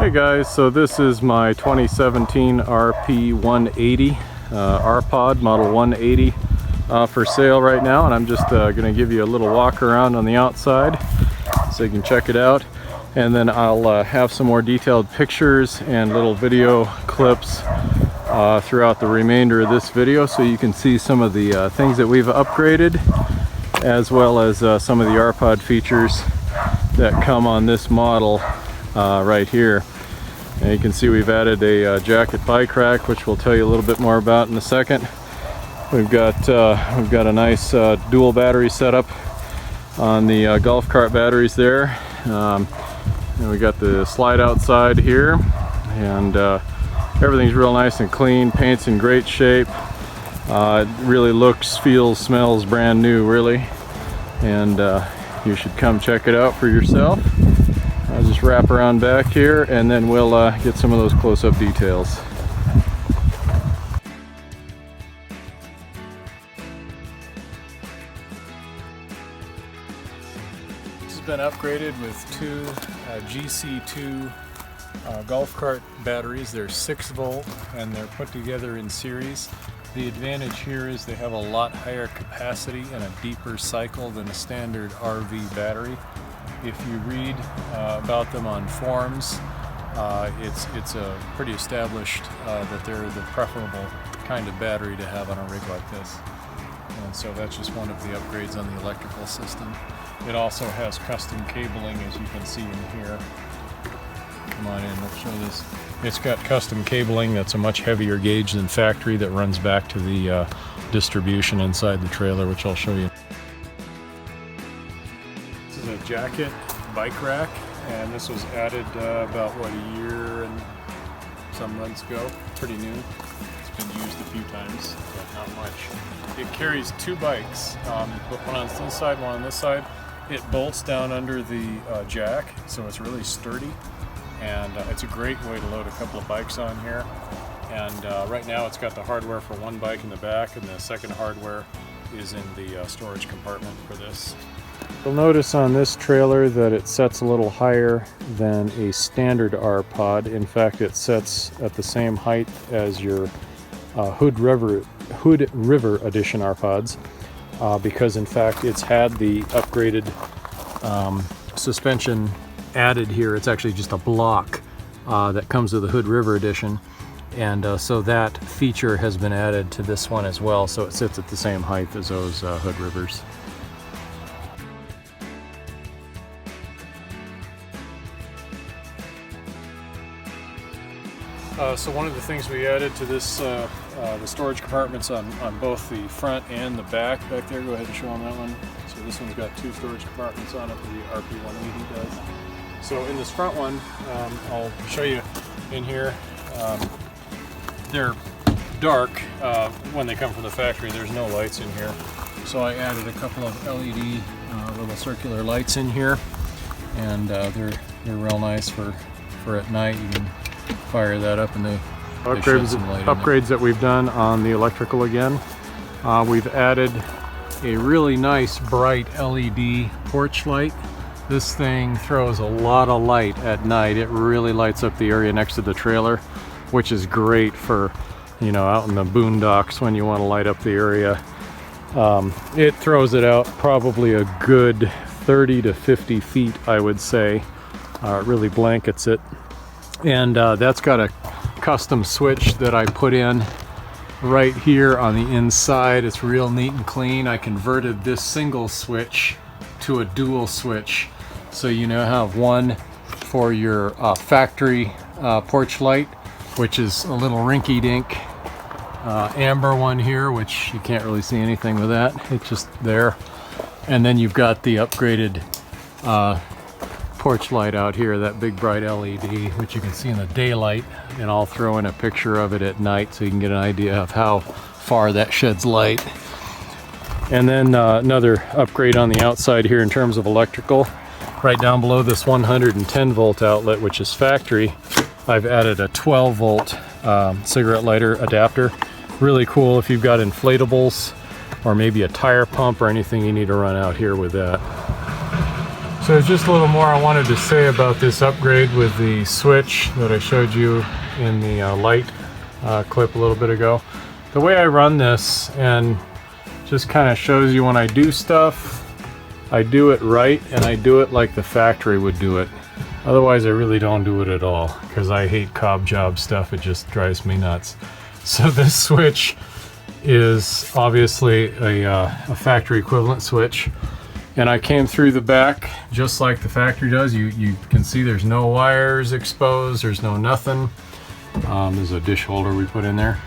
Hey guys, so this is my 2017 RP180 Rpod model 180 for sale right now, and I'm just going to give you a little walk around on the outside so you can check it out, and then I'll have some more detailed pictures and little video clips throughout the remainder of this video so you can see some of the things that we've upgraded, as well as some of the Rpod features that come on this model right here. And you can see we've added a jacket bike rack, which we'll tell you a little bit more about in a second. We've got a nice dual battery setup on the golf cart batteries there, and we got the slide outside here, and everything's real nice and clean. Paint's in great shape. It really looks, feels, smells brand new, really, and you should come check it out for yourself. I'll just wrap around back here and then we'll get some of those close-up details. This has been upgraded with two GC2 golf cart batteries. They're 6 volt and they're put together in series. The advantage here is they have a lot higher capacity and a deeper cycle than a standard RV battery. If you read about them on forums, it's pretty established that they're the preferable kind of battery to have on a rig like this. And so that's just one of the upgrades on the electrical system. It also has custom cabling, as you can see in here. Come on in, let's show this. It's got custom cabling that's a much heavier gauge than factory that runs back to the distribution inside the trailer, which I'll show you. This is a jacket bike rack, and this was added about, what, a year and some months ago. Pretty new. It's been used a few times, but not much. It carries 2 bikes. Put one on this side, one on this side. It bolts down under the jack, so it's really sturdy. And it's a great way to load a couple of bikes on here. And right now it's got the hardware for one bike in the back, and the second hardware is in the storage compartment for this. You'll notice on this trailer that it sets a little higher than a standard Rpod. In fact, it sets at the same height as your Hood River Edition Rpods, because in fact it's had the upgraded suspension added here. It's actually just a block that comes with the Hood River Edition, and so that feature has been added to this one as well, so it sits at the same height as those Hood Rivers. So one of the things we added to this, the storage compartments on both the front and the back there. Go ahead and show them that one. So this one's got 2 storage compartments on it, the RP180 does. So in this front one, I'll show you in here. They're dark when they come from the factory. There's no lights in here. So I added a couple of LED little circular lights in here, and they're real nice for at night. You can fire that up and they shed some light. Upgrades that we've done on the electrical again. We've added a really nice bright LED porch light. This thing throws a lot of light at night. It really lights up the area next to the trailer, which is great for, you know, out in the boondocks when you want to light up the area. It throws it out probably a good 30 to 50 feet, I would say. It really blankets it. And that's got a custom switch that I put in right here on the inside. It's real neat and clean. I converted this single switch to a dual switch, so you now have one for your factory porch light, which is a little rinky-dink amber one here, which you can't really see anything with that. It's just there. And then you've got the upgraded porch light out here, that big bright LED, which you can see in the daylight, and I'll throw in a picture of it at night so you can get an idea of how far that sheds light. And then another upgrade on the outside here in terms of electrical. Right down below this 110 volt outlet, which is factory, I've added a 12 volt cigarette lighter adapter. Really cool if you've got inflatables or maybe a tire pump or anything you need to run out here with that. So just a little more I wanted to say about this upgrade with the switch that I showed you in the light clip a little bit ago. The way I run this, and just kind of shows you when I do stuff, I do it right, and I do it like the factory would do it. Otherwise I really don't do it at all, because I hate cob job stuff. It just drives me nuts. So this switch is obviously a factory equivalent switch. And I came through the back just like the factory does. You can see there's no wires exposed, there's no nothing. There's a dish holder we put in there.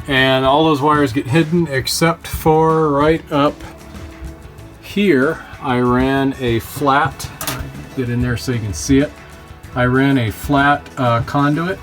And all those wires get hidden except for right up here. I ran a flat, get in there so you can see it. I ran a flat conduit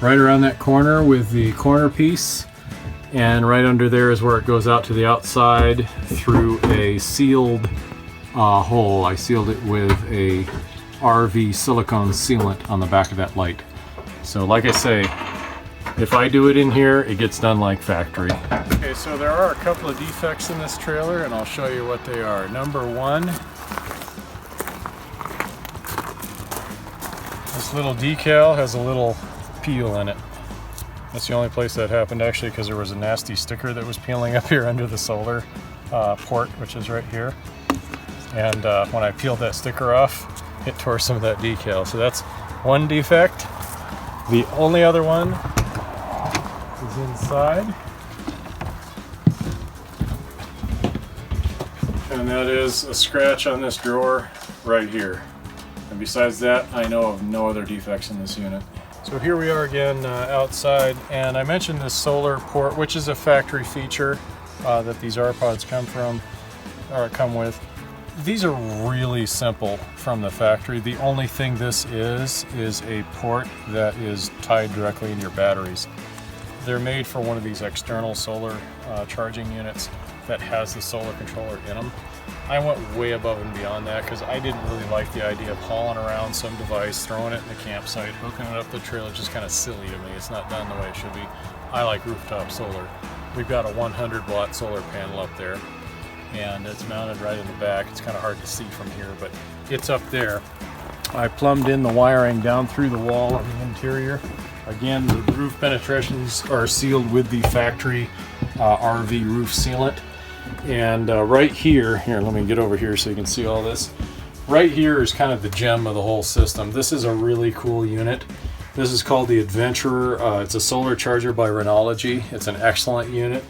right around that corner with the corner piece. And right under there is where it goes out to the outside through a sealed hole. I sealed it with a RV silicone sealant on the back of that light. So like I say, if I do it in here, it gets done like factory. Okay, so there are a couple of defects in this trailer, and I'll show you what they are. Number one, this little decal has a little peel in it. That's the only place that happened, actually, because there was a nasty sticker that was peeling up here under the solar port, which is right here. And when I peeled that sticker off, it tore some of that decal. So that's one defect. The only other one is inside. And that is a scratch on this drawer right here. And besides that, I know of no other defects in this unit. So here we are again outside, and I mentioned this solar port, which is a factory feature that these Rpods come with. These are really simple from the factory. The only thing this is a port that is tied directly in your batteries. They're made for one of these external solar charging units that has the solar controller in them. I went way above and beyond that because I didn't really like the idea of hauling around some device, throwing it in the campsite, hooking it up the trailer. It's just kind of silly to me. It's not done the way it should be. I like rooftop solar. We've got a 100-watt solar panel up there, and it's mounted right in the back. It's kind of hard to see from here, but it's up there. I plumbed in the wiring down through the wall on the interior. Again, the roof penetrations are sealed with the factory RV roof sealant. And right here, let me get over here so you can see all this. Right here is kind of the gem of the whole system. This is a really cool unit. This is called the Adventurer. It's a solar charger by Rhenology. It's an excellent unit.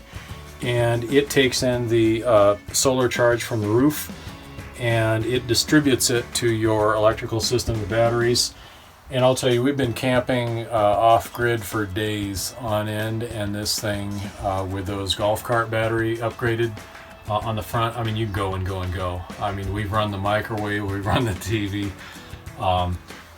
And it takes in the solar charge from the roof, and it distributes it to your electrical system, the batteries. And I'll tell you, we've been camping off-grid for days on end, and this thing with those golf cart battery upgraded on the front, I mean, you go and go and go. I mean, we've run the microwave, we've run the TV.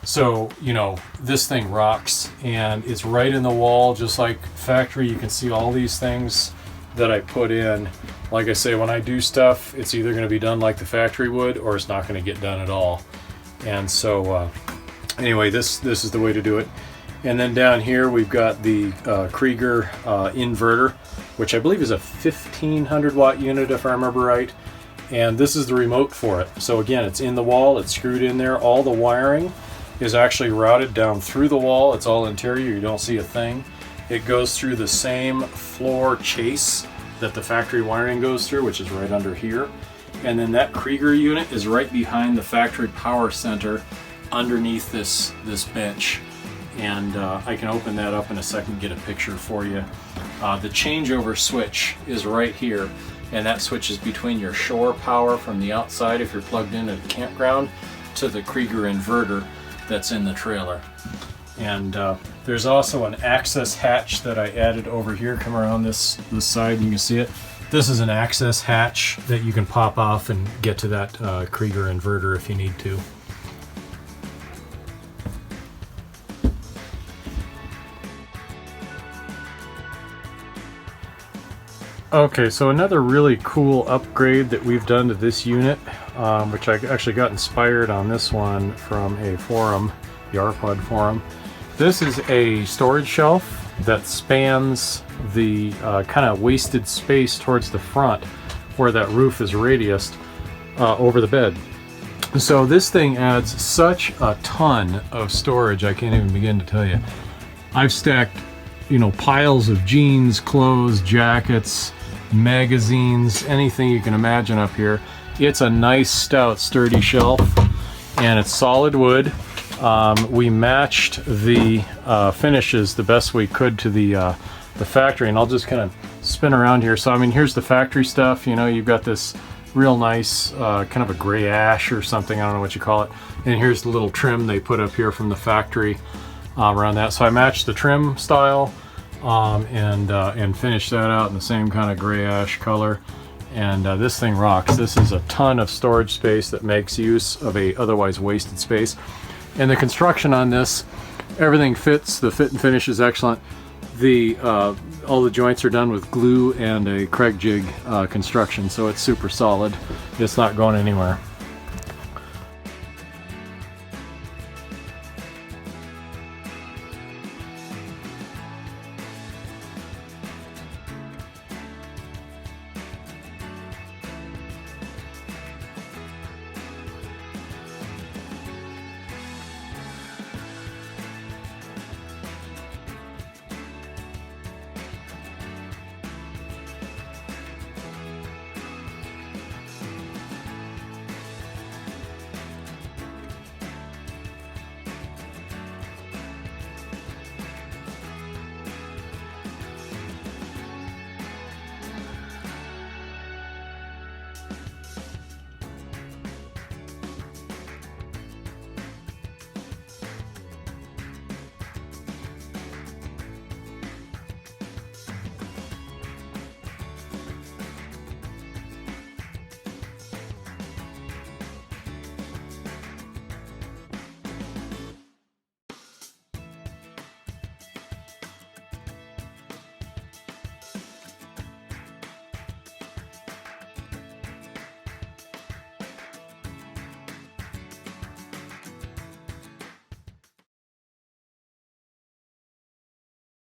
So, you know, this thing rocks, and it's right in the wall, just like factory. You can see all these things that I put in. Like I say, when I do stuff, it's either going to be done like the factory would, or it's not going to get done at all. And so, anyway, this is the way to do it. And then down here we've got the Krieger inverter, which I believe is a 1500 watt unit if I remember right. And this is the remote for it. So again, it's in the wall, it's screwed in there. All the wiring is actually routed down through the wall. It's all interior, you don't see a thing. It goes through the same floor chase that the factory wiring goes through, which is right under here. And then that Krieger unit is right behind the factory power center underneath this bench. And I can open that up in a second and get a picture for you. The changeover switch is right here, and that switches between your shore power from the outside if you're plugged in at a campground to the Krieger inverter that's in the trailer. And there's also an access hatch that I added over here. Come around this side, you can see it. This is an access hatch that you can pop off and get to that Krieger inverter if you need to. Okay, so another really cool upgrade that we've done to this unit, which I actually got inspired on this one from a forum, the Rpod forum. This is a storage shelf that spans the kind of wasted space towards the front where that roof is radiused over the bed. So this thing adds such a ton of storage, I can't even begin to tell you. I've stacked, you know, piles of jeans, clothes, jackets, magazines, anything you can imagine up here. It's a nice, stout, sturdy shelf, and it's solid wood. We matched the finishes the best we could to the factory, and I'll just kind of spin around here. So I mean, here's the factory stuff. You know, you've got this real nice kind of a gray ash or something, I don't know what you call it, and here's the little trim they put up here from the factory around that. So I matched the trim style and finished that out in the same kind of gray ash color, and this thing rocks. This is a ton of storage space that makes use of a otherwise wasted space, and the construction on this, everything fits. The fit and finish is excellent. All the joints are done with glue and a Craig jig construction, so it's super solid. It's not going anywhere.